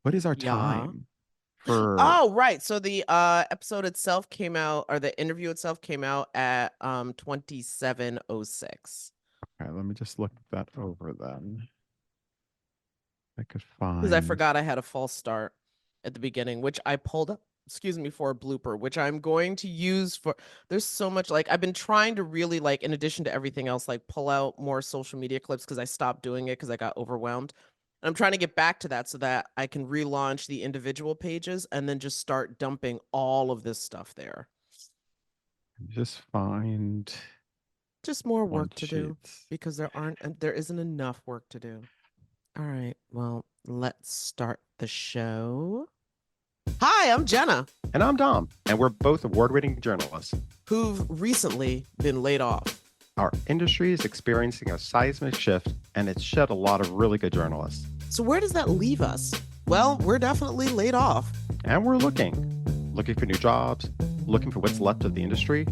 What is our Yeah. time for? Oh, right. So the episode itself came out, or the interview itself came out at 27:06. Okay, let me just look that over then. I could Because I find. forgot I had a false start at the beginning, which I pulled up, excuse me, for a blooper, which I'm going to use for. There's so much, like, I've been trying to really, like, in addition to everything else, like, pull out more social media clips because I stopped doing it because I got overwhelmed. And I'm trying to get back to that so that I can relaunch the individual pages and then just start dumping all of this stuff there. Just find Just more one work to do sheets. because there isn't enough work to do. All right, well, let's start the show. Hi, I'm Jenna, And I'm Dom, and we're both award-winning journalists. who've recently been laid off. Our industry is experiencing a seismic shift, and it's shed a lot of really good journalists. So where does that leave us? Well, we're definitely laid off. And we're looking for new jobs, looking for what's left of the industry,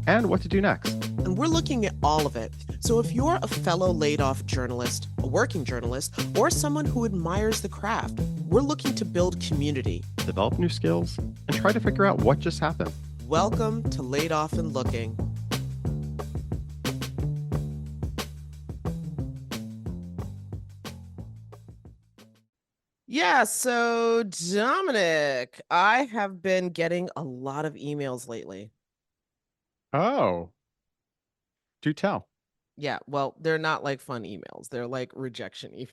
and what to do next. And we're looking at all of it. So if you're a fellow laid off journalist, a working journalist, or someone who admires the craft, we're looking to build community. Develop new skills, and try to figure out what just happened. Welcome to Laid Off and Looking. Yeah, so Dominic, I have been getting a lot of emails lately. Oh, do tell. Yeah, well, they're not like fun emails. They're like rejection emails.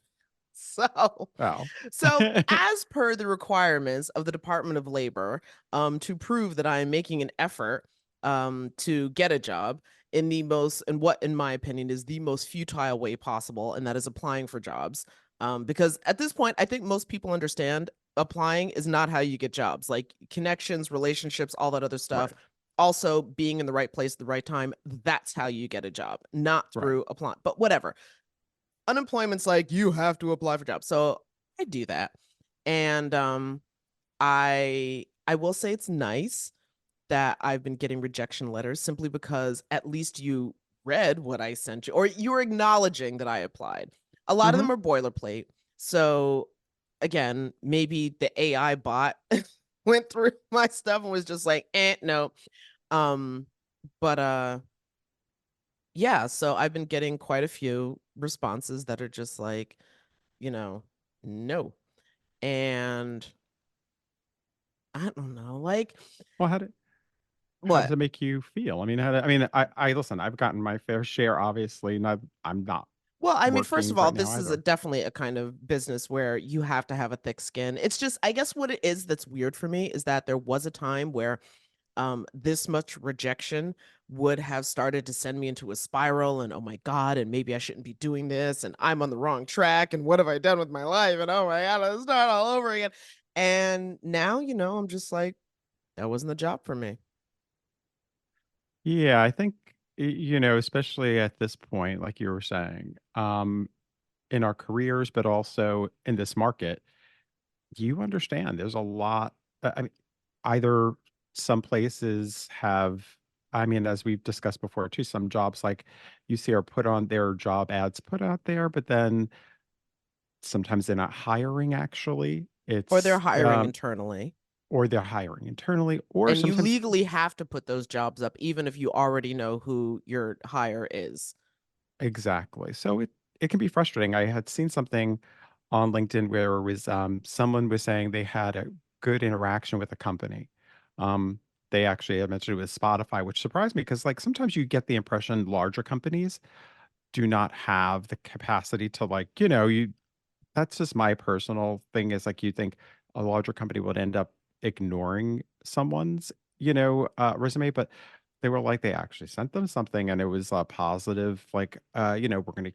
So, Oh. so as per the requirements of the Department of Labor, to prove that I am making an effort to get a job in the most, and what in my opinion is the most futile way possible, and that is applying for jobs. Because at this point, I think most people understand applying is not how you get jobs. Like connections, relationships, all that other Right, stuff. Also, being in the right place at the right time, that's how you get a job, not right. through applying. But whatever, unemployment's like you have to apply for jobs. So I do that. And I will say it's nice that I've been getting rejection letters simply because at least you read what I sent you or you're acknowledging that I applied. A lot of Hmm. them are boilerplate. So again, maybe the AI bot went through my stuff and was just like, no. Um, but yeah, so I've been getting quite a few responses that are just like, you know, no. And I don't know, like Well, how does what? it make you feel? I mean, I listen. I've gotten my fair share, obviously, and I'm not Well, I mean, first working of all, right now this is a either. definitely a kind of business where you have to have a thick skin. It's just, I guess what it is that's weird for me is that there was a time where this much rejection would have started to send me into a spiral and oh my God, and maybe I shouldn't be doing this, and I'm on the wrong track, and what have I done with my life? And oh my God, let's start all over again. And now, I'm just like, that wasn't the job for me. Yeah, I think especially at this point, like you were saying, in our careers, but also in this market, you understand there's a lot. I mean, either some places have, I mean, as we've discussed before too, some jobs like you see are put on their job ads put out there, but then sometimes they're not hiring actually. Or they're It's hiring internally. or they're hiring internally, or And you sometimes legally have to put those jobs up, even if you already know who your hire is. exactly. So it can be frustrating. I had seen something on LinkedIn where it was someone was saying they had a good interaction with a company. Um, they actually had mentioned it was Spotify, which surprised me because like sometimes you get the impression larger companies do not have the capacity to like, that's just my personal thing is like you think a larger company would end up ignoring someone's, resume, but they were like they actually sent them something and it was positive, like, we're gonna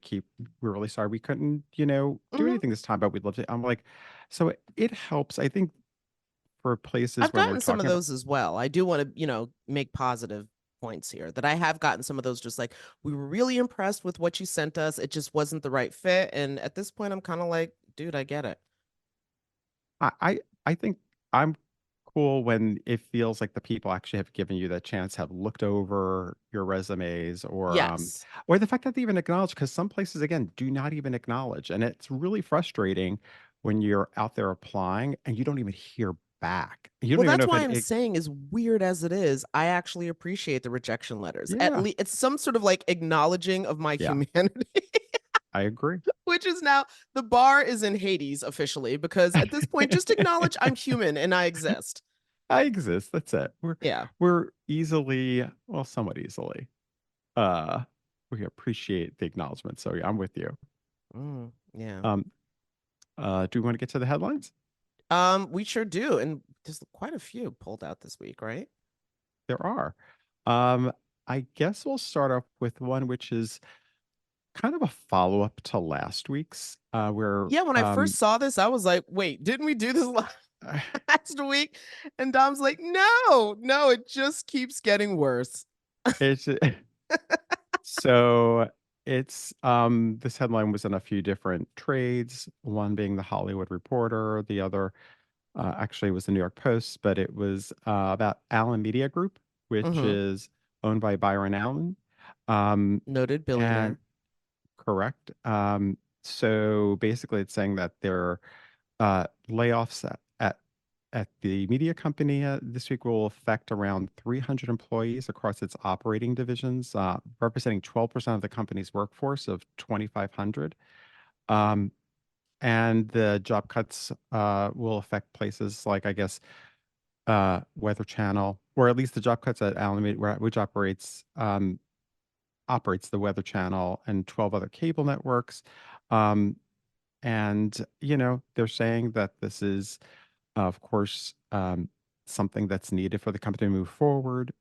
we're really sorry we couldn't, do Mhm. anything this time, but we'd love to. I'm like, so it helps, I think, for places I've when we're gotten some of talking about those as well. I do want to, make positive points here that I have gotten some of those just like, we were really impressed with what you sent us. It just wasn't the right fit. And at this point, I'm kind of like, dude, I get it. I think I'm cool when it feels like the people actually have given you the chance, have looked over your resumes Yes. or the fact that they even acknowledge because some places again do not even acknowledge. And it's really frustrating when you're out there applying and you don't even hear back. You Well, don't even know that's if why it, I'm it saying, as weird as it is, I actually appreciate the rejection letters. At yeah, least it's some sort of like acknowledging of my yeah, humanity, I agree. which is now the bar is in Hades officially, because at this point, just acknowledge I'm human and I exist. I exist. That's it. Yeah. We're easily, well, somewhat easily. Uh, we appreciate the acknowledgement. So yeah, I'm with you. Yeah. Um, do we want to get to the headlines? We sure do. And there's quite a few pulled out this week, right? There are. Um, I guess we'll start off with one which is kind of a follow-up to last week's, where Yeah, when I first saw this, I was like, wait, didn't we do this last week? And Dom's like, no, no, it just keeps getting worse. it's so it's this headline was in a few different trades, one being the Hollywood Reporter, the other actually was the New York Post, but it was about Allen Media Group, which Mm-hmm. is owned by Byron Allen. Um, Noted and billionaire. correct. So basically, it's saying that there are layoffs at the media company this week will affect around 300 employees across its operating divisions, representing 12% of the company's workforce of 2,500. Um, and the job cuts will affect places like, I guess, Weather Channel, or at least the job cuts at Alameda, which operates the Weather Channel and 12 other cable networks. Um, and they're saying that this is, of course, something that's needed for the company to move forward.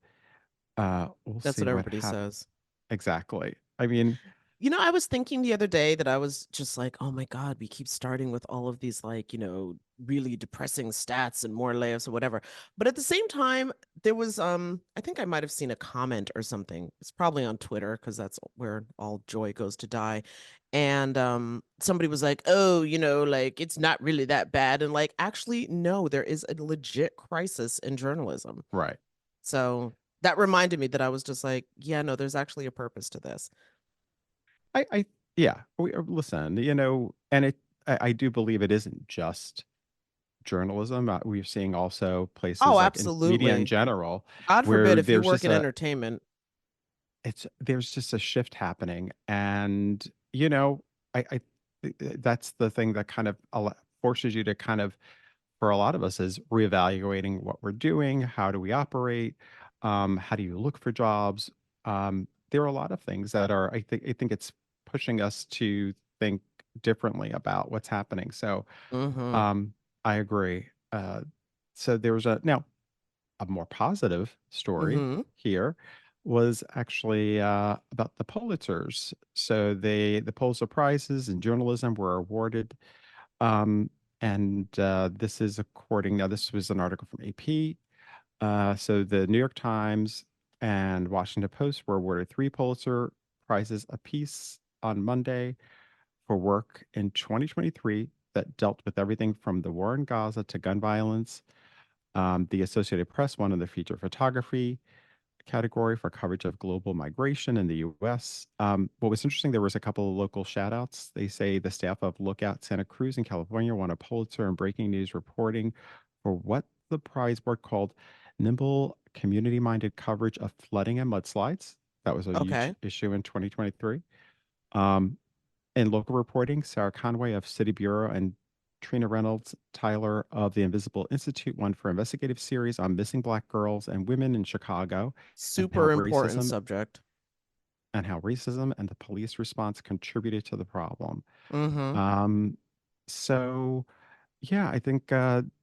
We'll That's see what what everybody happens. says. Exactly. I mean, I was thinking the other day that I was just like, oh my God, we keep starting with all of these, like, really depressing stats and more layoffs or whatever. But at the same time, there was, I think I might have seen a comment or something. It's probably on Twitter because that's where all joy goes to die. And somebody was like, oh, like it's not really that bad. And like, actually, no, there is a legit crisis in journalism. right. So that reminded me that I was just like, yeah, no, there's actually a purpose to this. I yeah. Listen, and I do believe it isn't just journalism. We're seeing also Oh, places like in media in absolutely. general God forbid where if you work in entertainment. there's just a shift happening, and I that's the thing that kind of forces you to kind of, for a lot of us, is reevaluating what we're doing. How do we operate? How do you look for jobs? There are a lot of things that are, I think it's pushing us to think differently about what's happening. So Mhm. um, I agree. So there was a more positive story Mhm. here was actually about the Pulitzers. So the Pulitzer Prizes in journalism were awarded, um, and this was an article from AP. So the New York Times and Washington Post were awarded three Pulitzer Prizes apiece on Monday for work in 2023 that dealt with everything from the war in Gaza to gun violence. The Associated Press won in the feature photography category for coverage of global migration in the US. What was interesting, there was a couple of local shout outs. They say the staff of Lookout Santa Cruz in California won a Pulitzer in breaking news reporting for what the prize board called nimble, community minded coverage of flooding and mudslides. That was a huge Okay. issue in 2023. Um, in local reporting, Sarah Conway of City Bureau and Trina Reynolds Tyler of the Invisible Institute won for investigative series on missing Black girls and women in Chicago and how Super important racism subject. and the police response contributed to the problem. Mhm. Um, so yeah, I think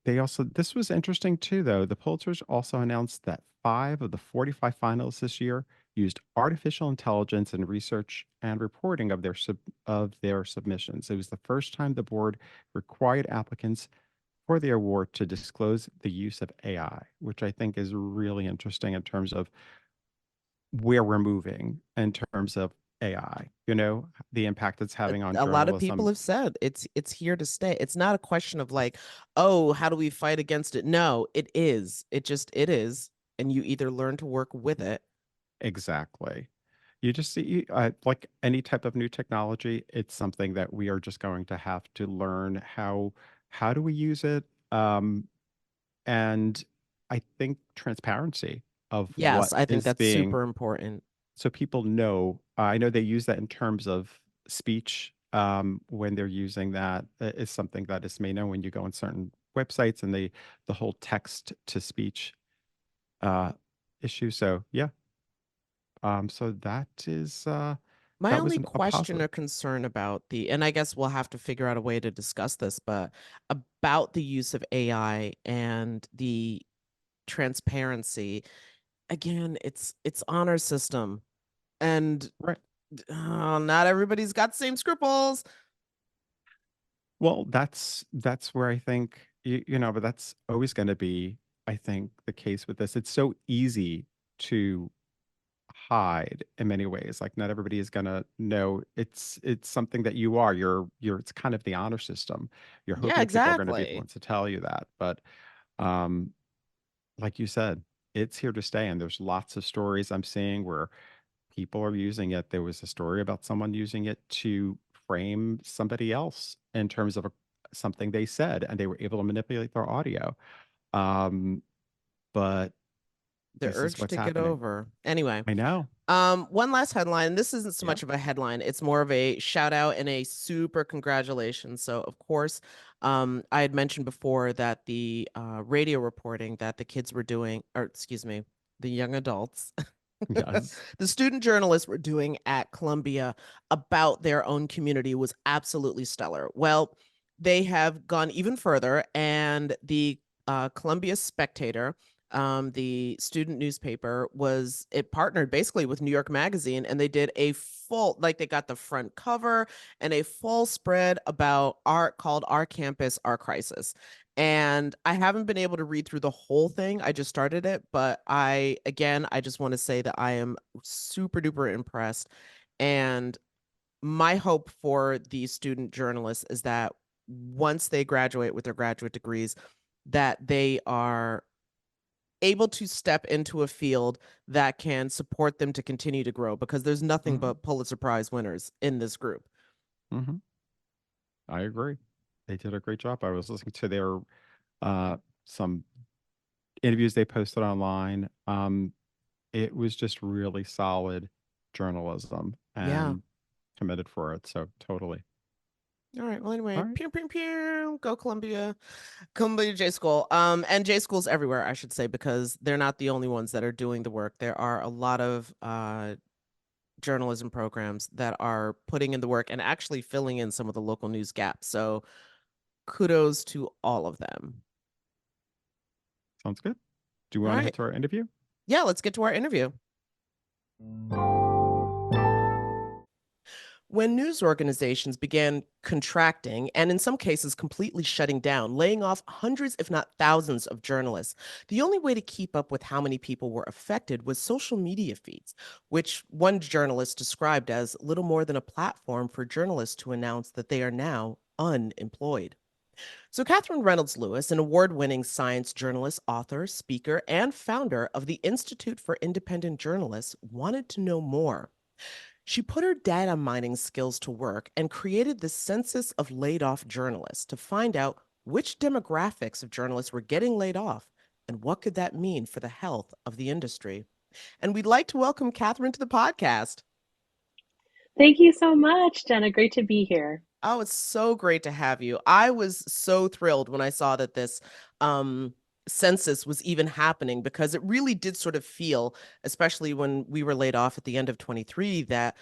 this was interesting too, though. The Pulitzers also announced that five of the 45 finalists this year used artificial intelligence in research and reporting of their submissions. It was the first time the board required applicants for the award to disclose the use of AI, which I think is really interesting in terms of where we're moving in terms of AI, the impact it's having on A lot of people journalism. have said it's here to stay. It's not a question of like, oh, how do we fight against it? No, it is. It is. And you either learn to work with it. Exactly. You just see, like any type of new technology, it's something that we are just going to have to learn how how do we use it? Um, and I think transparency of Yes, what I think is that's being, super important. so people know. I know they use that in terms of speech, when they're using that. Is something that is may know when you go on certain websites and the whole text to speech uh, issue. So yeah, so that is My that was only a question positive. or concern about and I guess we'll have to figure out a way to discuss this, but about the use of AI and the transparency, again, it's honor system. And Right. not everybody's got the same scruples. Well, that's where I think but that's always going to be, I think, the case with this. It's so easy to hide in many ways. Like not everybody is going to know it's something that you are. You're it's kind of the honor system. You're Yeah, hoping people are going to be the exactly. ones to tell you that, but um like you said, it's here to stay, and there's lots of stories I'm seeing where people are using it. There was a story about someone using it to frame somebody else in terms of something they said, and they were able to manipulate their audio. Um, but The this is urge what's to get happening. over. Anyway, I know. one last headline. This isn't so Yeah. much of a headline. It's more of a shout out and a super congratulations. So, of course, I had mentioned before that the radio reporting that the kids were doing, or excuse me, the young adults, Yes. the student journalists were doing at Columbia about their own community was absolutely stellar. Well, they have gone even further, and the Columbia Spectator, the student newspaper, it partnered basically with New York Magazine, and they did a full, like, they got the front cover and a full spread about art called Our Campus, Our Crisis. And I haven't been able to read through the whole thing. I just started it, but I just want to say that I am super duper impressed. And my hope for these student journalists is that once they graduate with their graduate degrees, that they are able to step into a field that can support them to continue to grow, because there's nothing Hmm. but Pulitzer Prize winners in this group. Hmm. I agree. They did a great job. I was listening to their some interviews they posted online. It was just really solid journalism Yeah. and committed for it. So totally. All right. Well, anyway, All right. pew pew pew. Go Columbia. Columbia J School. And J schools everywhere, I should say, because they're not the only ones that are doing the work. There are a lot of journalism programs that are putting in the work and actually filling in some of the local news gaps. So kudos to all of them. Sounds good. Do you All want to head right. to our interview? Yeah, let's get to our interview. When news organizations began contracting and in some cases completely shutting down, laying off hundreds, if not thousands, of journalists, the only way to keep up with how many people were affected was social media feeds, which one journalist described as little more than a platform for journalists to announce that they are now unemployed. So, Katherine Reynolds Lewis, an award winning science journalist, author, speaker, and founder of the Institute for Independent Journalists, wanted to know more. She put her data mining skills to work and created the Census of laid off journalists to find out which demographics of journalists were getting laid off and what could that mean for the health of the industry. And we'd like to welcome Katherine to the podcast. Thank you so much, Jenna. Great to be here. Oh, it's so great to have you. I was so thrilled when I saw that this um, census was even happening, because it really did sort of feel, especially when we were laid off at the end of 23, that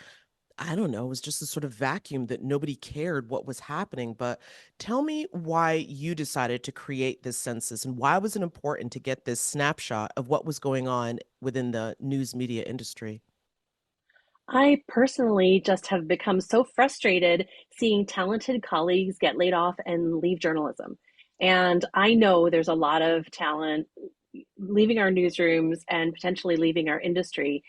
I don't know, it was just a sort of vacuum that nobody cared what was happening. But tell me why you decided to create this census, and why was it important to get this snapshot of what was going on within the news media industry? I personally just have become so frustrated seeing talented colleagues get laid off and leave journalism. And I know there's a lot of talent leaving our newsrooms and potentially leaving our industry.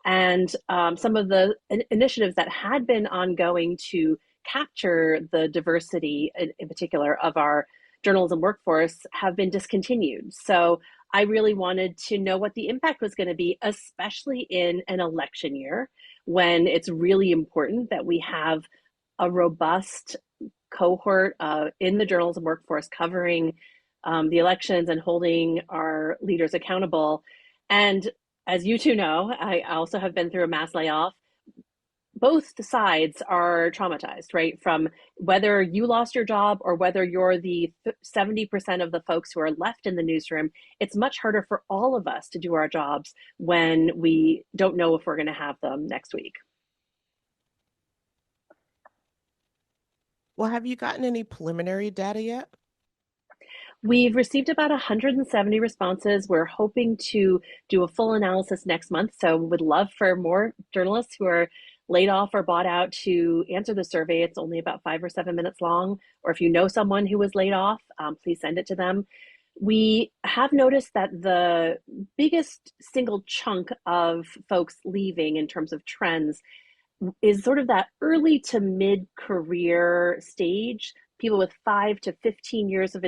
And some of the initiatives that had been ongoing to capture the diversity, in particular, of our journalism workforce have been discontinued. So I really wanted to know what the impact was going to be, especially in an election year when it's really important that we have a robust cohort in the journalism workforce covering the elections and holding our leaders accountable. And as you two know, I also have been through a mass layoff. Both sides are traumatized, right? From whether you lost your job or whether you're the 70% of the folks who are left in the newsroom, it's much harder for all of us to do our jobs when we don't know if we're going to have them next week. Well, have you gotten any preliminary data yet? We've received about 170 responses. We're hoping to do a full analysis next month. So would love for more journalists who are laid off or bought out to answer the survey. It's only about 5 or 7 minutes long. Or if you know someone who was laid off, please send it to them. We have noticed that the biggest single chunk of folks leaving in terms of trends is sort of that early to mid career stage, people with 5 to 15 years of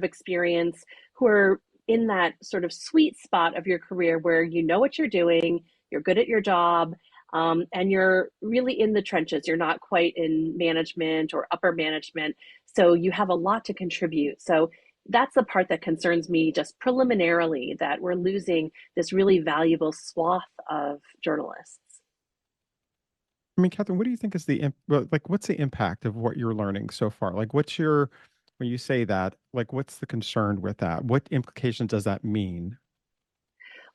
experience who are in that sort of sweet spot of your career where you know what you're doing, you're good at your job, and you're really in the trenches. You're not quite in management or upper management. So you have a lot to contribute. So that's the part that concerns me just preliminarily, that we're losing this really valuable swath of journalists. I mean, Catherine, what do you think is like, what's the impact of what you're learning so far? Like, when you say that, like, what's the concern with that? What implications does that mean?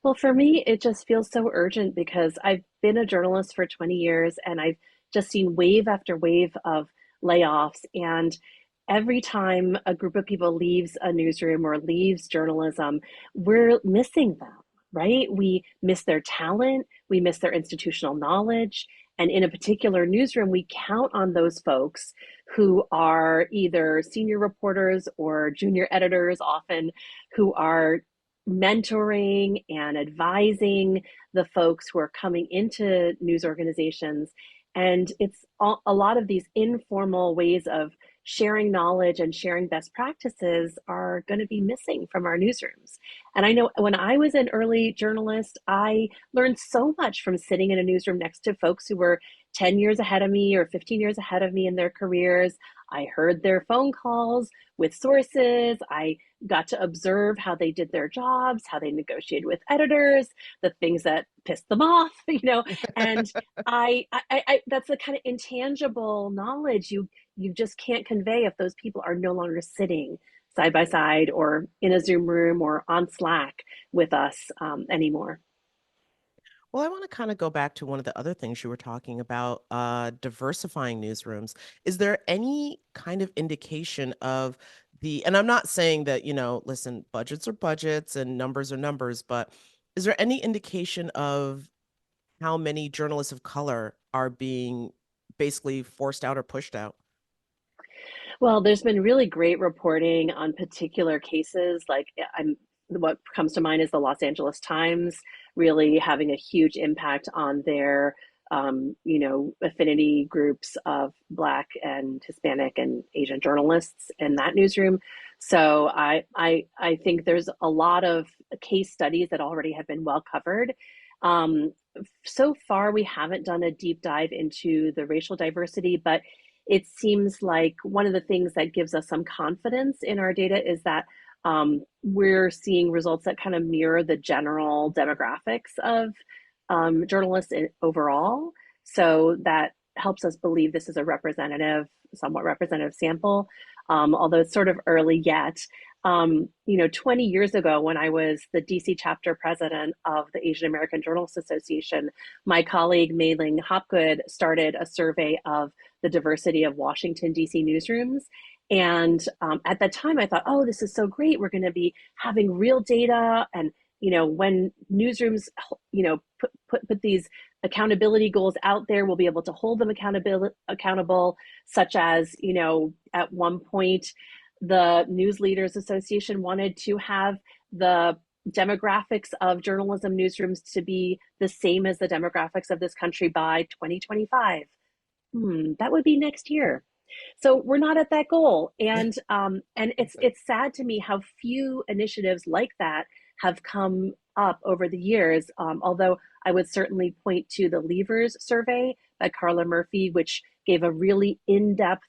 Well, for me, it just feels so urgent because I've been a journalist for 20 years and I've just seen wave after wave of layoffs. And every time a group of people leaves a newsroom or leaves journalism, we're missing them, right? We miss their talent, we miss their institutional knowledge. And in a particular newsroom, we count on those folks who are either senior reporters or junior editors, often, who are mentoring and advising the folks who are coming into news organizations. And it's a lot of these informal ways of sharing knowledge and sharing best practices are going to be missing from our newsrooms. And I know when I was an early journalist, I learned so much from sitting in a newsroom next to folks who were 10 years ahead of me or 15 years ahead of me in their careers. I heard their phone calls with sources. I got to observe how they did their jobs, how they negotiated with editors, the things that pissed them off, and that's the kind of intangible knowledge you just can't convey if those people are no longer sitting side by side or in a Zoom room or on Slack with us anymore. Well, I want to kind of go back to one of the other things you were talking about, diversifying newsrooms. Is there any kind of indication of and I'm not saying that, listen, budgets are budgets and numbers are numbers, but is there any indication of how many journalists of color are being basically forced out or pushed out? Well, there's been really great reporting on particular cases. Like what comes to mind is the Los Angeles Times really having a huge impact on their, affinity groups of Black and Hispanic and Asian journalists in that newsroom. So I think there's a lot of case studies that already have been well covered. So far, we haven't done a deep dive into the racial diversity, but it seems like one of the things that gives us some confidence in our data is that we're seeing results that kind of mirror the general demographics of journalists overall. So that helps us believe this is a somewhat representative sample, although it's sort of early yet. 20 years ago, when I was the DC chapter president of the Asian American Journalists Association, my colleague Mei-Ling Hopgood started a survey of the diversity of Washington, DC newsrooms. And at that time, I thought, oh, this is so great. We're going to be having real data. And, when newsrooms, put these accountability goals out there, we'll be able to hold them accountable, such as, at one point, the News Leaders Association wanted to have the demographics of journalism newsrooms to be the same as the demographics of this country by 2025. That would be next year. So we're not at that goal, and it's sad to me how few initiatives like that have come up over the years. Although I would certainly point to the Levers survey by Carla Murphy, which gave a really in-depth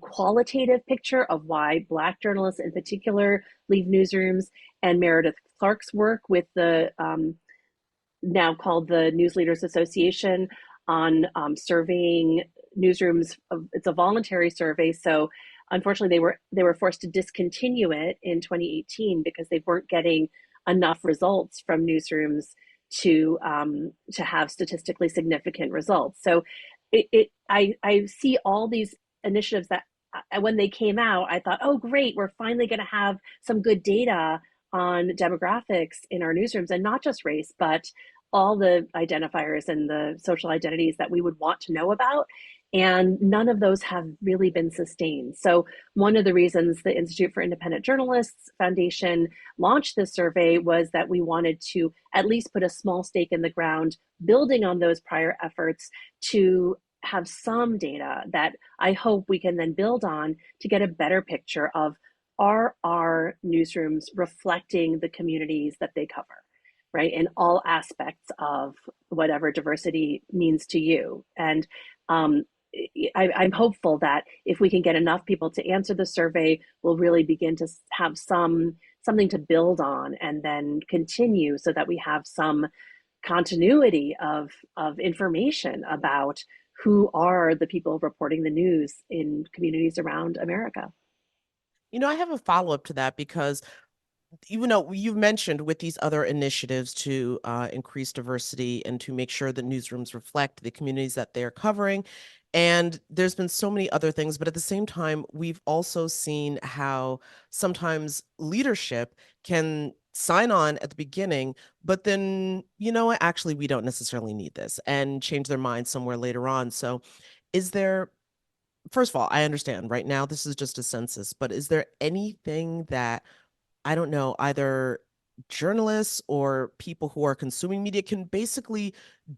qualitative picture of why Black journalists in particular leave newsrooms, and Meredith Clark's work with the now called the News Leaders Association on surveying newsrooms. It's a voluntary survey, so unfortunately they were forced to discontinue it in 2018 because they weren't getting enough results from newsrooms to have statistically significant results. So I see all these initiatives that when they came out, I thought, oh great, we're finally going to have some good data on demographics in our newsrooms, and not just race, but all the identifiers and the social identities that we would want to know about. And none of those have really been sustained. So one of the reasons the Institute for Independent Journalists Foundation launched this survey was that we wanted to at least put a small stake in the ground, building on those prior efforts to have some data that I hope we can then build on to get a better picture of, are our newsrooms reflecting the communities that they cover, right? In all aspects of whatever diversity means to you. And I'm hopeful that if we can get enough people to answer the survey, we'll really begin to have something to build on and then continue, so that we have some continuity of information about who are the people reporting the news in communities around America. I have a follow-up to that, because even though you've mentioned with these other initiatives to increase diversity and to make sure that newsrooms reflect the communities that they're covering, and there's been so many other things, but at the same time, we've also seen how sometimes leadership can sign on at the beginning, but then, actually, we don't necessarily need this, and change their mind somewhere later on. So is there, first of all, I understand right now this is just a census, but is there anything that, I don't know, either journalists or people who are consuming media can basically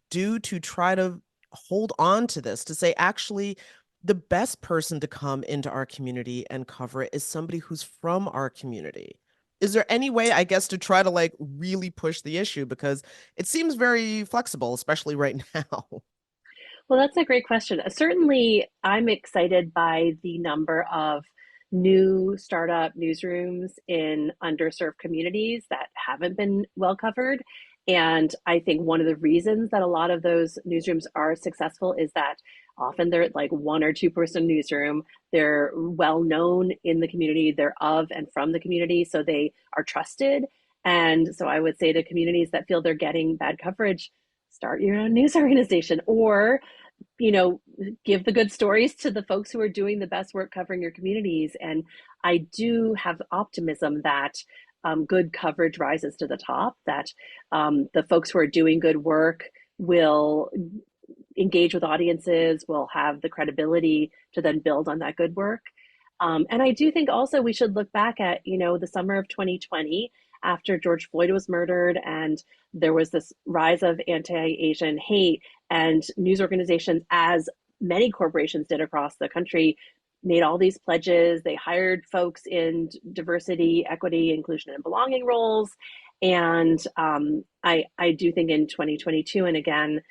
do to try to hold on to this, to say, actually, the best person to come into our community and cover it is somebody who's from our community? Is there any way, I guess, to try to like really push the issue? Because it seems very flexible, especially right now. Well, that's a great question. Certainly, I'm excited by the number of new startup newsrooms in underserved communities that haven't been well covered. And I think one of the reasons that a lot of those newsrooms are successful is that often they're like one or two person newsroom. They're well known in the community, they're of and from the community, so they are trusted. And so I would say to communities that feel they're getting bad coverage, start your own news organization, or give the good stories to the folks who are doing the best work covering your communities. And I do have optimism that good coverage rises to the top, that the folks who are doing good work will engage with audiences, will have the credibility to then build on that good work. And I do think also we should look back at, the summer of 2020, after George Floyd was murdered and there was this rise of anti-Asian hate, and news organizations, as many corporations did across the country, made all these pledges. They hired folks in diversity, equity, inclusion, and belonging roles. And I do think in 2022, and again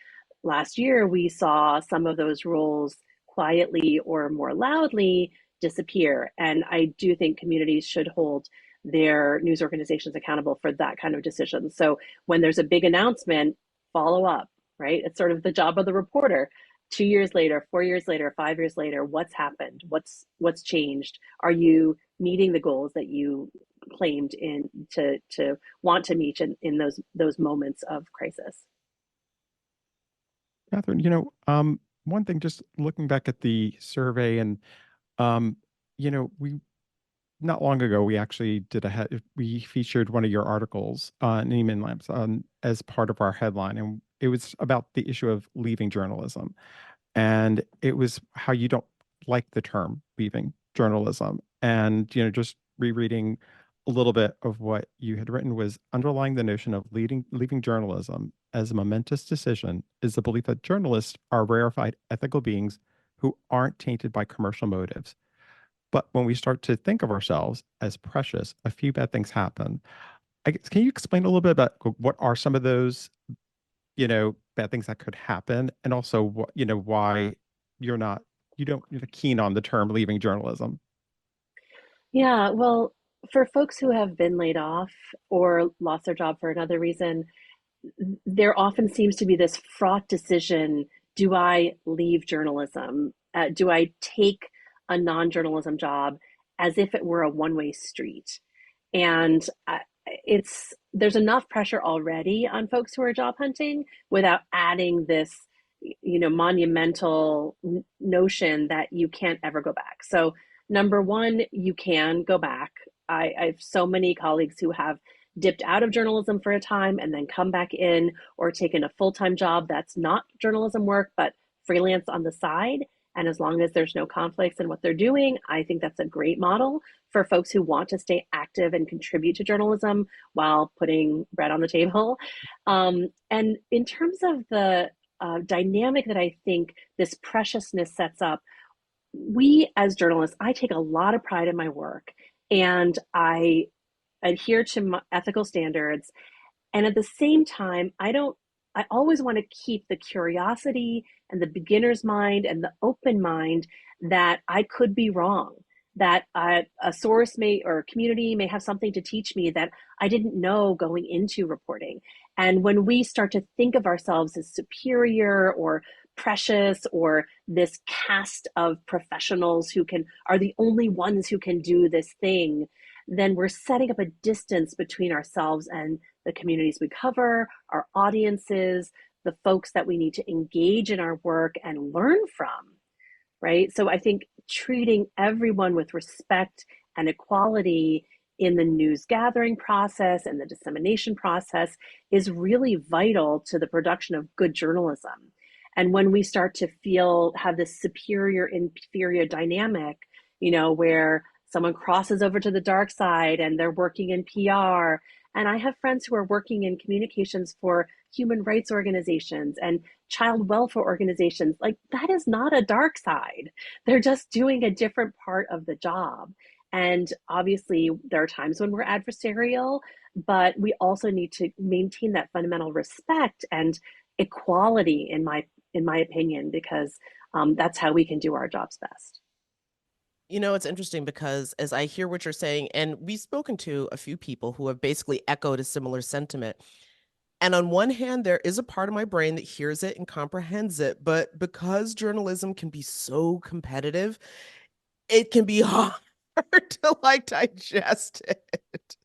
last year, we saw some of those roles quietly or more loudly disappear. And I do think communities should hold their news organizations accountable for that kind of decision. So when there's a big announcement, follow up, right? It's sort of the job of the reporter. 2 years later, 4 years later, 5 years later, what's happened? What's changed? Are you meeting the goals that you claimed to want to meet in those moments of crisis? Catherine, one thing, just looking back at the survey, and um, we not long ago we actually we featured one of your articles on Neiman Lamps as part of our headline, and it was about the issue of leaving journalism, and it was how you don't like the term leaving journalism, and just rereading a little bit of what you had written was underlying the notion of leaving journalism as a momentous decision is the belief that journalists are rarefied ethical beings who aren't tainted by commercial motives. But when we start to think of ourselves as precious, a few bad things happen. Can you explain a little bit about what are some of those, bad things that could happen, and also why you're not, you're keen on the term leaving journalism. Yeah, well, for folks who have been laid off or lost their job for another reason, there often seems to be this fraught decision. Do I leave journalism? Do I take a non-journalism job as if it were a one-way street? And it's there's enough pressure already on folks who are job hunting without adding this, monumental notion that you can't ever go back. So number one, you can go back. I have so many colleagues who have dipped out of journalism for a time and then come back in, or taken a full-time job that's not journalism work but freelance on the side. And as long as there's no conflicts in what they're doing, I think that's a great model for folks who want to stay active and contribute to journalism while putting bread on the table. And in terms of the dynamic that I think this preciousness sets up, we as journalists, I take a lot of pride in my work, and I adhere to my ethical standards. And at the same time, I always want to keep the curiosity and the beginner's mind and the open mind that I could be wrong, that a source may or a community may have something to teach me that I didn't know going into reporting. And when we start to think of ourselves as superior or precious, or this cast of professionals who are the only ones who can do this thing, then we're setting up a distance between ourselves and the communities we cover, our audiences, the folks that we need to engage in our work and learn from, right? So I think treating everyone with respect and equality in the news gathering process and the dissemination process is really vital to the production of good journalism. And when we start to have this superior inferior dynamic, where someone crosses over to the dark side and they're working in PR. And I have friends who are working in communications for human rights organizations and child welfare organizations. Like, that is not a dark side. They're just doing a different part of the job. And obviously, there are times when we're adversarial, but we also need to maintain that fundamental respect and equality, in my opinion, because that's how we can do our jobs best. It's interesting because as I hear what you're saying, and we've spoken to a few people who have basically echoed a similar sentiment. And on one hand, there is a part of my brain that hears it and comprehends it. But because journalism can be so competitive, it can be hard to digest it.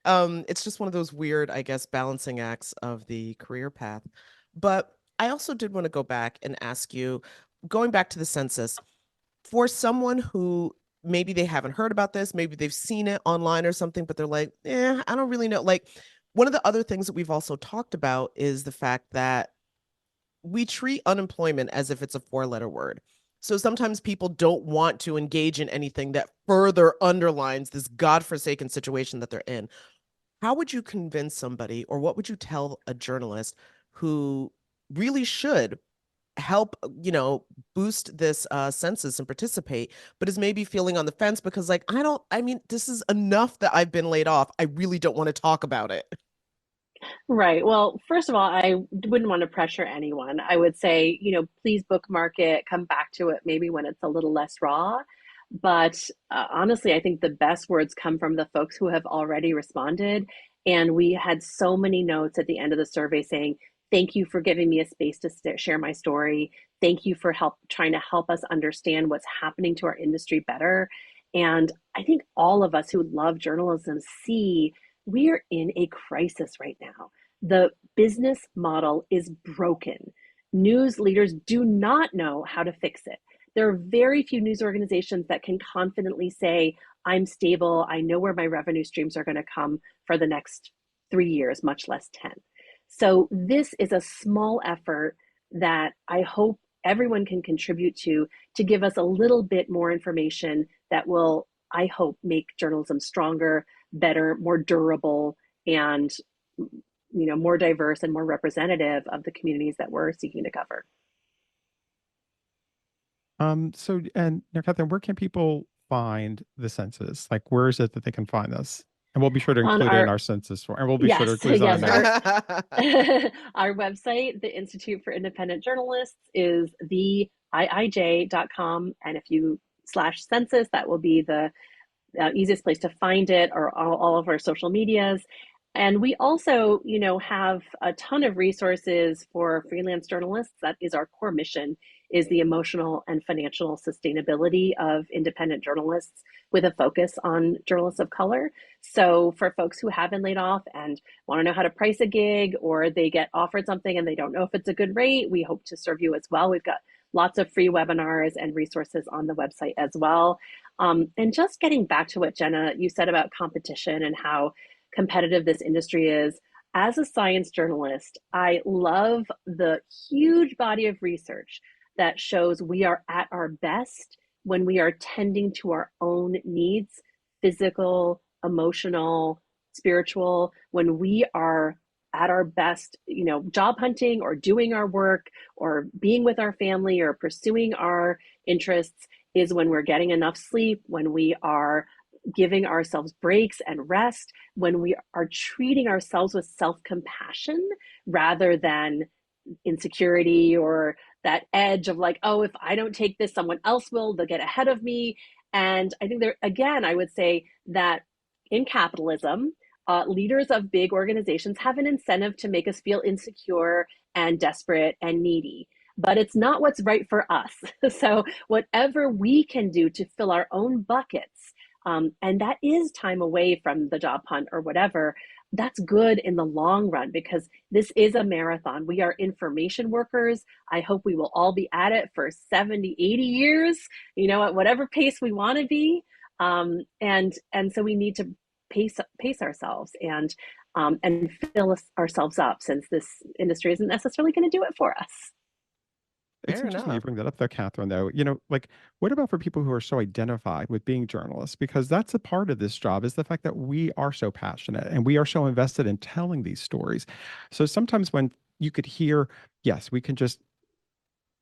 It's just one of those weird, I guess, balancing acts of the career path. But I also did want to go back and ask you, going back to the census, for someone who maybe they haven't heard about this, maybe they've seen it online or something, but they're like, I don't really know. Like, one of the other things that we've also talked about is the fact that we treat unemployment as if it's a 4-letter word. So sometimes people don't want to engage in anything that further underlines this godforsaken situation that they're in. How would you convince somebody, or what would you tell a journalist who really should help, boost this census and participate, but is maybe feeling on the fence because, like, this is enough that I've been laid off. I really don't want to talk about it. Right. Well, first of all, I wouldn't want to pressure anyone. I would say, please bookmark it, come back to it maybe when it's a little less raw. But honestly, I think the best words come from the folks who have already responded. And we had so many notes at the end of the survey saying, thank you for giving me a space to share my story. Thank you for trying to help us understand what's happening to our industry better. And I think all of us who love journalism see we're in a crisis right now. The business model is broken. News leaders do not know how to fix it. There are very few news organizations that can confidently say, I'm stable, I know where my revenue streams are going to come for the next 3 years, much less 10. So this is a small effort that I hope everyone can contribute to give us a little bit more information that will, I hope, make journalism stronger, better, more durable, and more diverse and more representative of the communities that we're seeking to cover. So, and now, Catherine, where can people find the census? Like, where is it that they can find this? And we'll be sure to On include it in our our census form, and we'll be sure to Yes, include it on yes, our notes. our website, the Institute for Independent Journalists, is iij.com. And if you /census, that will be the easiest place to find it, or all of our social medias. And we also, have a ton of resources for freelance journalists. That is our core mission, is the emotional and financial sustainability of independent journalists with a focus on journalists of color. So for folks who have been laid off and want to know how to price a gig, or they get offered something and they don't know if it's a good rate, we hope to serve you as well. We've got lots of free webinars and resources on the website as well. And just getting back to what Jenna, you said about competition and how competitive this industry is. As a science journalist, I love the huge body of research that shows we are at our best when we are tending to our own needs, physical, emotional, spiritual, when we are at our best, job hunting or doing our work or being with our family or pursuing our interests, is when we're getting enough sleep, when we are giving ourselves breaks and rest, when we are treating ourselves with self-compassion rather than insecurity or that edge of like, oh, if I don't take this, someone else will, they'll get ahead of me. And I think there, again, I would say that in capitalism, leaders of big organizations have an incentive to make us feel insecure and desperate and needy, but it's not what's right for us. So whatever we can do to fill our own buckets, and that is time away from the job hunt or whatever, that's good in the long run, because this is a marathon. We are information workers. I hope we will all be at it for 70, 80 years, at whatever pace we want to be. And so we need to pace ourselves and fill ourselves up, since this industry isn't necessarily going to do it for us. It's Fair interesting you enough. bring that up though, Catherine, though. Like, what about for people who are so identified with being journalists? Because that's a part of this job, is the fact that we are so passionate and we are so invested in telling these stories. So sometimes when you could hear, yes, we can just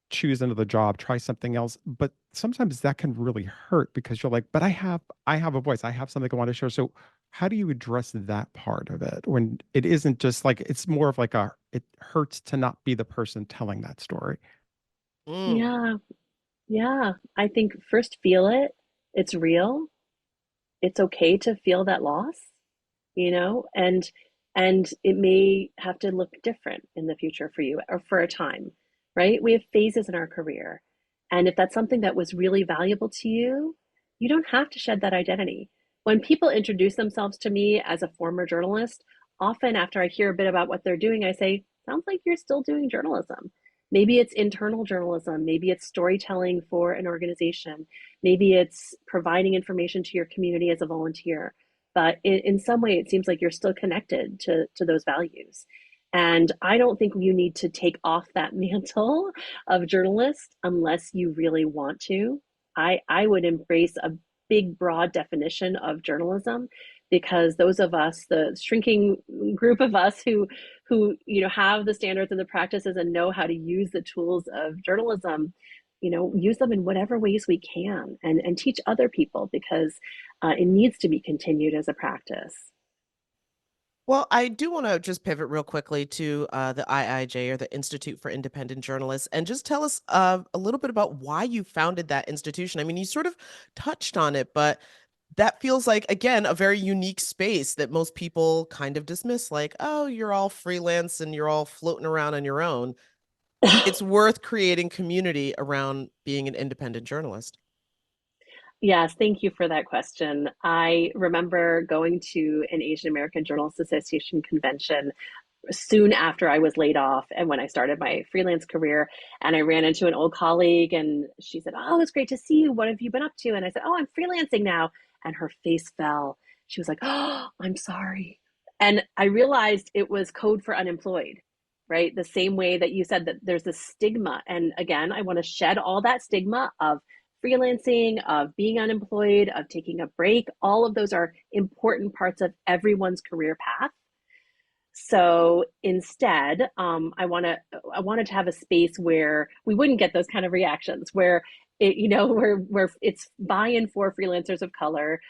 choose another job, try something else, but sometimes that can really hurt because you're like, but I have a voice, I have something I want to share. So how do you address that part of it when it isn't just like, it's more of like it hurts to not be the person telling that story? Mm. Yeah, yeah. I think first feel it. It's real. It's okay to feel that loss, and it may have to look different in the future for you or for a time, right? We have phases in our career. And if that's something that was really valuable to you, you don't have to shed that identity. When people introduce themselves to me as a former journalist, often after I hear a bit about what they're doing, I say, sounds like you're still doing journalism. Maybe it's internal journalism, maybe it's storytelling for an organization, maybe it's providing information to your community as a volunteer. But in some way, it seems like you're still connected to those values. And I don't think you need to take off that mantle of journalist unless you really want to. I would embrace a big, broad definition of journalism, because those of us, the shrinking group of us who have the standards and the practices and know how to use the tools of journalism, use them in whatever ways we can, and teach other people, because it needs to be continued as a practice. Well, I do want to just pivot real quickly to the IIJ, or the Institute for Independent Journalists, and just tell us a little bit about why you founded that institution. I mean, you sort of touched on it, but that feels like, again, a very unique space that most people kind of dismiss, like, oh, you're all freelance and you're all floating around on your own. It's worth creating community around being an independent journalist. Yes, thank you for that question. I remember going to an Asian American Journalists Association convention soon after I was laid off and when I started my freelance career. And I ran into an old colleague and she said, oh, it's great to see you. What have you been up to? And I said, oh, I'm freelancing now. And her face fell. She was like, oh, I'm sorry. And I realized it was code for unemployed, right? The same way that you said that there's this stigma. And again, I want to shed all that stigma of freelancing, of being unemployed, of taking a break. All of those are important parts of everyone's career path. So instead, I wanted to have a space where we wouldn't get those kind of reactions, where where it's buy-in for freelancers of color,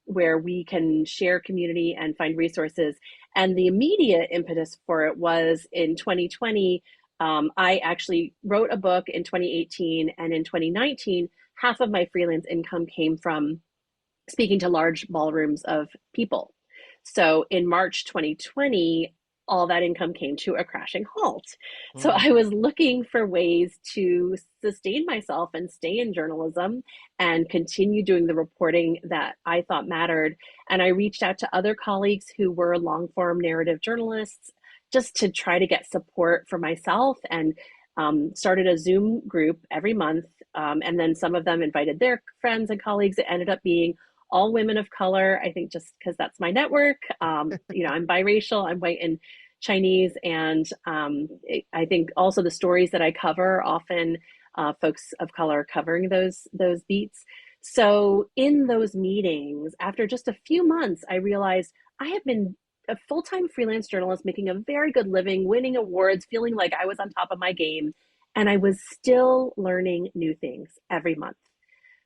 where we can share community and find resources. And the immediate impetus for it was in 2020. I actually wrote a book in 2018, and in 2019, half of my freelance income came from speaking to large ballrooms of people. So in March 2020, all that income came to a crashing halt. So Mm. I was looking for ways to sustain myself and stay in journalism and continue doing the reporting that I thought mattered. And I reached out to other colleagues who were long form narrative journalists just to try to get support for myself, and started a Zoom group every month. And then some of them invited their friends and colleagues. It ended up being all women of color, I think, just because that's my network. I'm biracial, I'm white and Chinese. And I think also the stories that I cover often folks of color covering those beats. So in those meetings, after just a few months, I realized I have been a full-time freelance journalist making a very good living, winning awards, feeling like I was on top of my game. And I was still learning new things every month.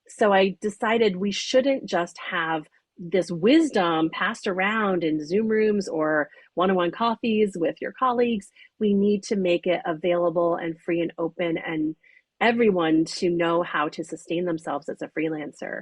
So I decided we shouldn't just have this wisdom passed around in Zoom rooms or one-on-one coffees with your colleagues. We need to make it available and free and open, and everyone to know how to sustain themselves as a freelancer.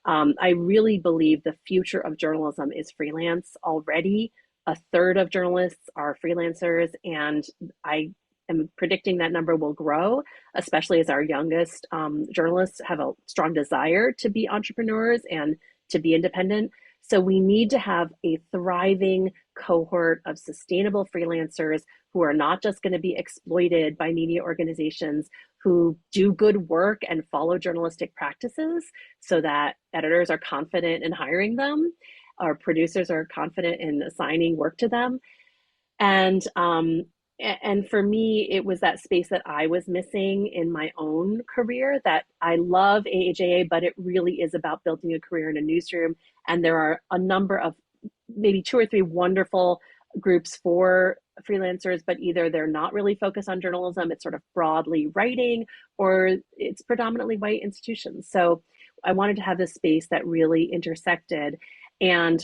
I really believe the future of journalism is freelance already. A third of journalists are freelancers, and I am predicting that number will grow, especially as our youngest journalists have a strong desire to be entrepreneurs and to be independent. So we need to have a thriving cohort of sustainable freelancers who are not just going to be exploited by media organizations, who do good work and follow journalistic practices so that editors are confident in hiring them, our producers are confident in assigning work to them. And for me, it was that space that I was missing in my own career. That I love AAJA, but it really is about building a career in a newsroom. And there are a number of, maybe two or three wonderful groups for freelancers, but either they're not really focused on journalism, it's sort of broadly writing, or it's predominantly white institutions. So I wanted to have this space that really intersected. And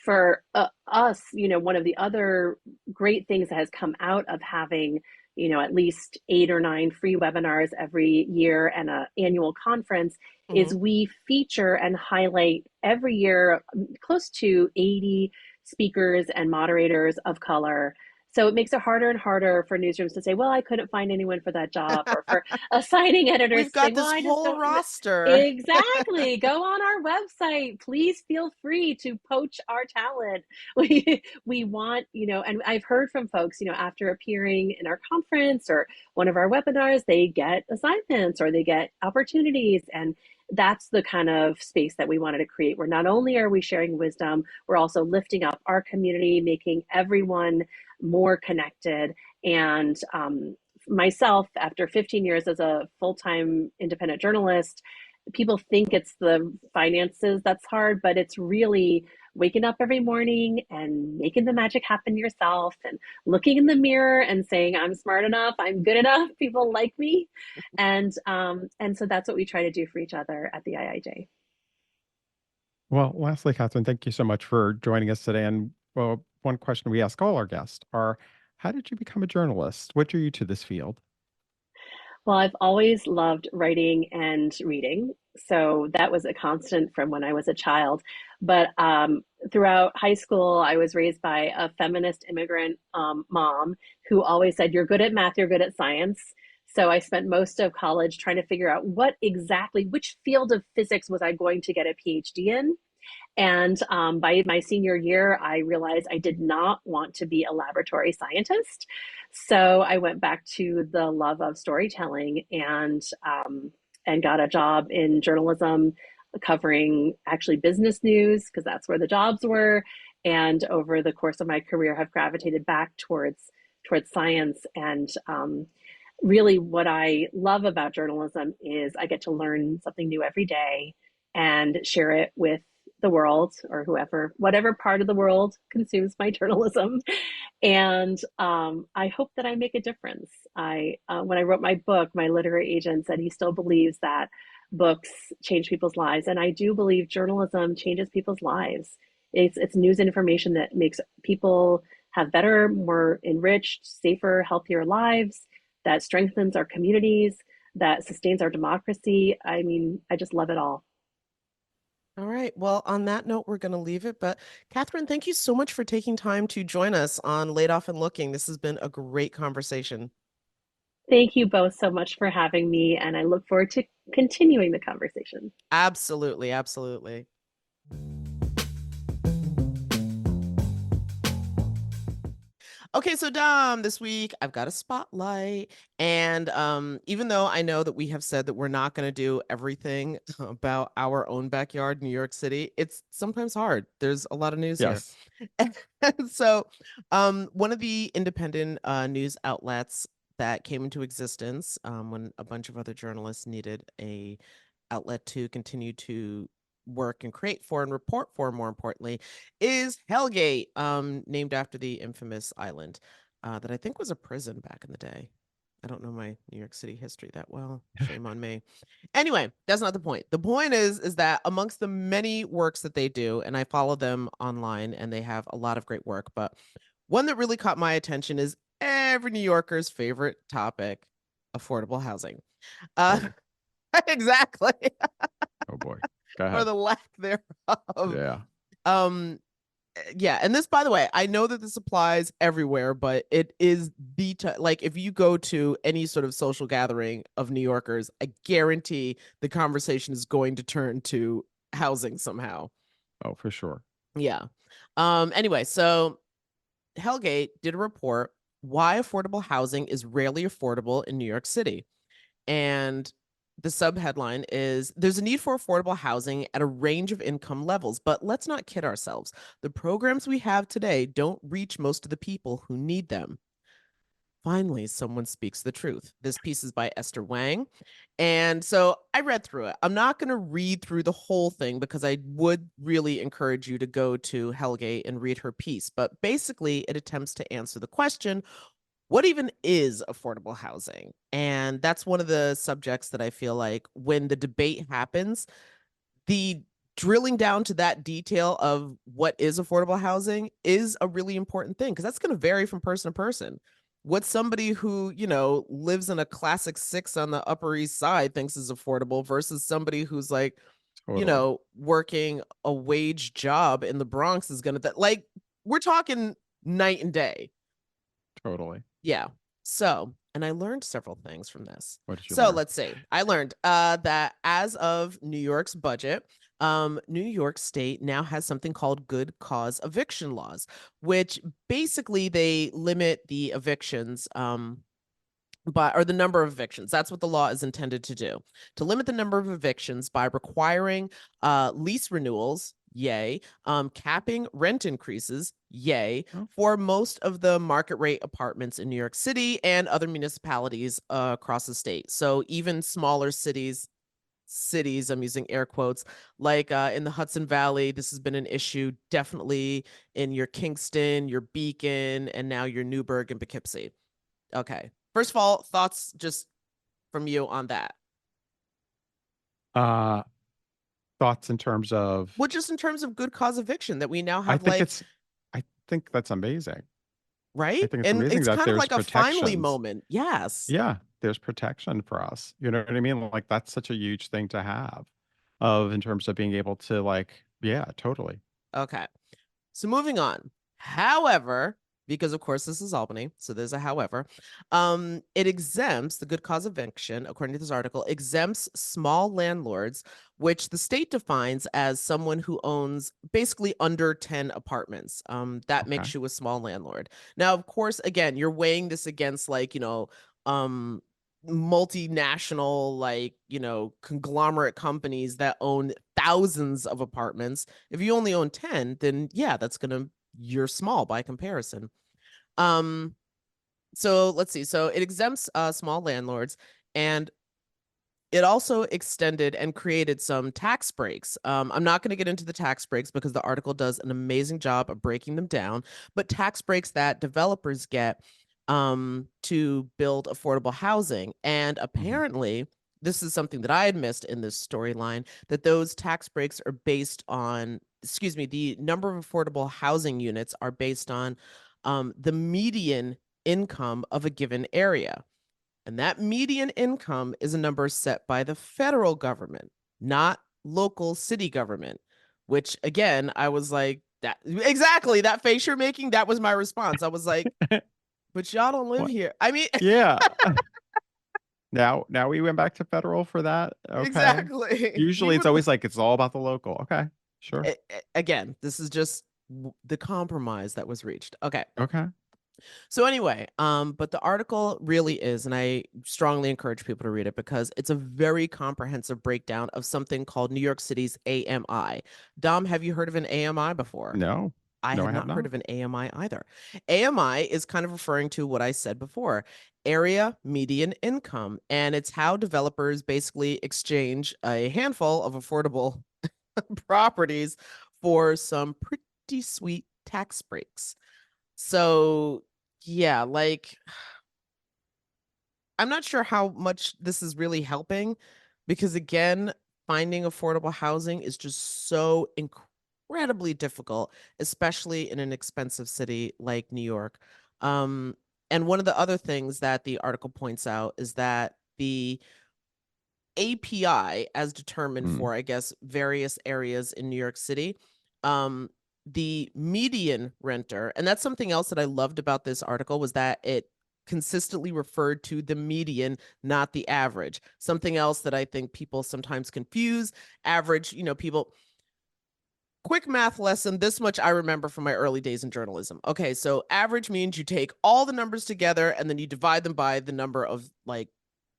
for us, one of the other great things that has come out of having, at least 8 or 9 free webinars every year and an annual conference Hmm. is we feature and highlight every year close to 80 speakers and moderators of color. So it makes it harder and harder for newsrooms to say, well, I couldn't find anyone for that job, or for assigning editors We've to say, got well, this I just whole don't. roster. Exactly. Go on our website. Please feel free to poach our talent. We want, and I've heard from folks, after appearing in our conference or one of our webinars, they get assignments or they get opportunities. And that's the kind of space that we wanted to create, where not only are we sharing wisdom, we're also lifting up our community, making everyone more connected. And myself, after 15 years as a full-time independent journalist, people think it's the finances that's hard, but it's really waking up every morning and making the magic happen yourself, and looking in the mirror and saying, I'm smart enough, I'm good enough, people like me. And so that's what we try to do for each other at the IIJ. Well, lastly, Catherine, thank you so much for joining us today. And well, one question we ask all our guests are, how did you become a journalist? What drew you to this field? Well, I've always loved writing and reading. So that was a constant from when I was a child. But throughout high school, I was raised by a feminist immigrant mom who always said, you're good at math, you're good at science. So I spent most of college trying to figure out which field of physics was I going to get a PhD in. And by my senior year, I realized I did not want to be a laboratory scientist. So I went back to the love of storytelling, and got a job in journalism covering actually business news, because that's where the jobs were. And over the course of my career, have gravitated back towards science. And really, what I love about journalism is I get to learn something new every day and share it with the world, or whatever part of the world consumes my journalism. And I hope that I make a difference. When I wrote my book, my literary agent said he still believes that books change people's lives, and I do believe journalism changes people's lives. It's news and information that makes people have better, more enriched, safer, healthier lives, that strengthens our communities, that sustains our democracy. I mean, I just love it all. All right. Well, on that note, we're going to leave it. But Katherine, thank you so much for taking time to join us on Laid Off and Looking. This has been a great conversation. Thank you both so much for having me, and I look forward to continuing the conversation. Absolutely. Absolutely. Okay, so Dom, this week I've got a spotlight. And even though I know that we have said that we're not going to do everything about our own backyard, New York City, it's sometimes hard. There's a lot of news here. Yes. And so one of the independent news outlets that came into existence when a bunch of other journalists needed a outlet to continue to work and create for and report for, more importantly, is Hellgate, named after the infamous island that I think was a prison back in the day. I don't know my New York City history that well. Shame on me. Anyway, that's not the point. The point is that amongst the many works that they do, and I follow them online, and they have a lot of great work, but one that really caught my attention is every New Yorker's favorite topic: affordable housing. Uh, Oh, exactly. oh boy. Go Or ahead. the lack thereof. Yeah. Um, yeah, and this, by the way, I know that this applies everywhere, but it is like if you go to any sort of social gathering of New Yorkers, I guarantee the conversation is going to turn to housing somehow. Oh, for sure. Yeah. Anyway, so Hellgate did a report why affordable housing is rarely affordable in New York City. And the subheadline is: There's a need for affordable housing at a range of income levels, but let's not kid ourselves. The programs we have today don't reach most of the people who need them. Finally, someone speaks the truth. This piece is by Esther Wang. And so I read through it. I'm not going to read through the whole thing because I would really encourage you to go to Hellgate and read her piece. But basically, it attempts to answer the question: what even is affordable housing? And that's one of the subjects that I feel like when the debate happens, the drilling down to that detail of what is affordable housing is a really important thing, because that's going to vary from person to person. What somebody who, lives in a classic six on the Upper East Side thinks is affordable versus somebody who's like, Totally. working a wage job in the Bronx is going to, like, we're talking night and day. Totally. Yeah. So, and I learned several things from this. What did you So learn? let's see. I learned that as of New York's budget, New York State now has something called good cause eviction laws, which basically they limit the evictions or the number of evictions. That's what the law is intended to do: to limit the number of evictions by requiring lease renewals, yay, capping rent increases, yay, Oh, for most of the market rate apartments in New York City and other municipalities across the state. So even smaller cities, I'm using air quotes, like in the Hudson Valley, this has been an issue definitely in your Kingston, your Beacon, and now your Newburgh and Poughkeepsie. Okay. First of all, thoughts just from you on that. uh, thoughts in terms of, Well, just in terms of good cause eviction, that we now I have, think like, it's, I think that's amazing. I right? think it's And amazing it's that kind of there's like a finally protections. moment. Yes. Yeah, there's protection for us. You know what I mean? Like that's such a huge thing to have of in terms of being able to like, yeah, totally. Okay. So moving on. However, because of course this is Albany, so there's a however, it exempts the good cause eviction, according to this article, exempts small landlords, which the state defines as someone who owns basically under 10 apartments. That Okay. makes you a small landlord. Now, of course, again, you're weighing this against, like, um multinational, like, conglomerate companies that own thousands of apartments. If you only own 10, then yeah, you're small by comparison. Um, so let's see. So it exempts small landlords, and it also extended and created some tax breaks. I'm not going to get into the tax breaks because the article does an amazing job of breaking them down, but tax breaks that developers get to build affordable housing. And Mhm. apparently, this is something that I had missed in this storyline, that those tax breaks are based on, excuse me, the number of affordable housing units are based on the median income of a given area. And that median income is a number set by the federal government, not local city government, which again, I was like, that exactly that face you're making, that was my response. I was like, but y'all don't live What? here. I mean, Yeah. Now we went back to federal for that. Okay. exactly. Usually it's always like it's all about the local. Okay. Sure. Again, this is just the compromise that was reached. Okay. Okay. So anyway, but the article really is, and I strongly encourage people to read it because it's a very comprehensive breakdown of something called New York City's AMI. Dom, have you heard of an AMI before? No. I No, had I have not heard not. of an AMI either. AMI is kind of referring to what I said before, area median income, and it's how developers basically exchange a handful of affordable properties for some pretty sweet tax breaks. So, yeah, like I'm not sure how much this is really helping because again, finding affordable housing is just so incredibly difficult, especially in an expensive city like New York. Um, and one of the other things that the article points out is that the API, as determined Mm, for, I guess, various areas in New York City, um, the median renter, and that's something else that I loved about this article was that it consistently referred to the median, not the average. Something else that I think people sometimes confuse. Average, people. Quick math lesson. This much I remember from my early days in journalism. Okay, so average means you take all the numbers together and then you divide them by the number of like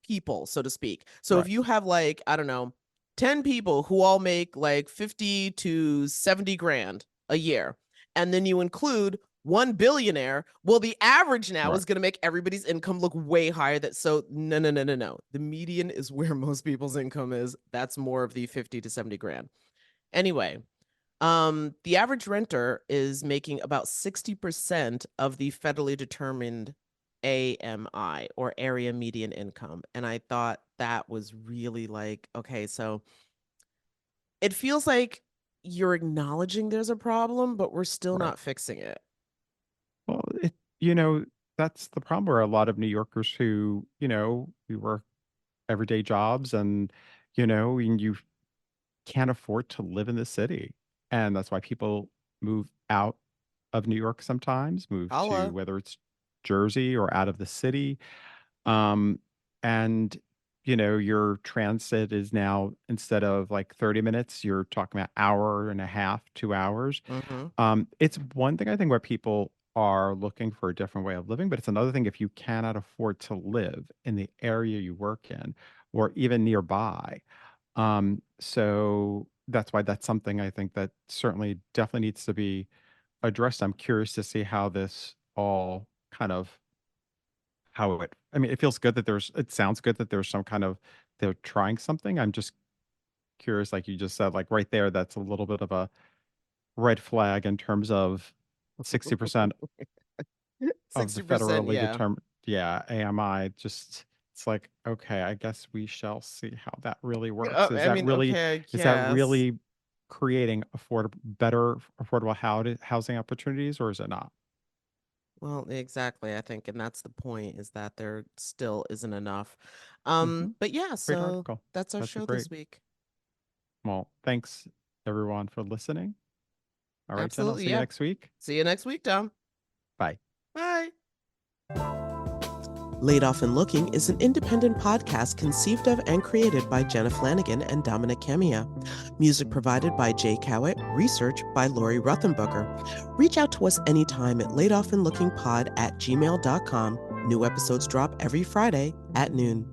people, so to speak. So if right. you have like, I don't know, 10 people who all make like 50 to 70 grand a year, and then you include one billionaire, well, the average now Right. is going to make everybody's income look way higher. So no, no, no, no, no. The median is where most people's income is. That's more of the 50 to 70 grand. Anyway, the average renter is making about 60% of the federally determined AMI or area median income. And I thought that was really like, okay, so it feels like you're acknowledging there's a problem, but we're still Right. not fixing it. Well, you know, that's the problem where a lot of New Yorkers who, we work everyday jobs and you can't afford to live in the city. And that's why people move out of New York sometimes, move to Holla. whether it's Jersey or out of the city. Um, and your transit is now instead of like 30 minutes, you're talking about hour and a half, 2 hours. Mm-hmm. It's one thing I think where people are looking for a different way of living, but it's another thing if you cannot afford to live in the area you work in or even nearby. So that's something I think that certainly definitely needs to be addressed. I'm curious to see how this all kind of how it I mean, it feels good that it sounds good that there's some kind of they're trying something. I'm just curious, like you just said, like right there, that's a little bit of a red flag in terms of 60% of the 60%, federally yeah. determined, yeah, AMI. Just it's like, okay, I guess we shall see how that really works. I mean, okay, I Is that guess. really creating better affordable housing opportunities, or is it not? Well, exactly, I think, and that's the point is that there still isn't enough. Hmm. But yeah, Great so article. that's our That's a show great. this week. Well, thanks everyone for listening. All right, Jen, I'll Absolutely, see you yeah. next week. See you next week, Dom. Bye. Bye. Laid Off and Looking is an independent podcast conceived of and created by Jenna Flanagan and Dominic Camia. Music provided by Jay Cowett, research by Lori Ruthenbucker. Reach out to us anytime at laidofandlookingpod@gmail.com. New episodes drop every Friday at noon.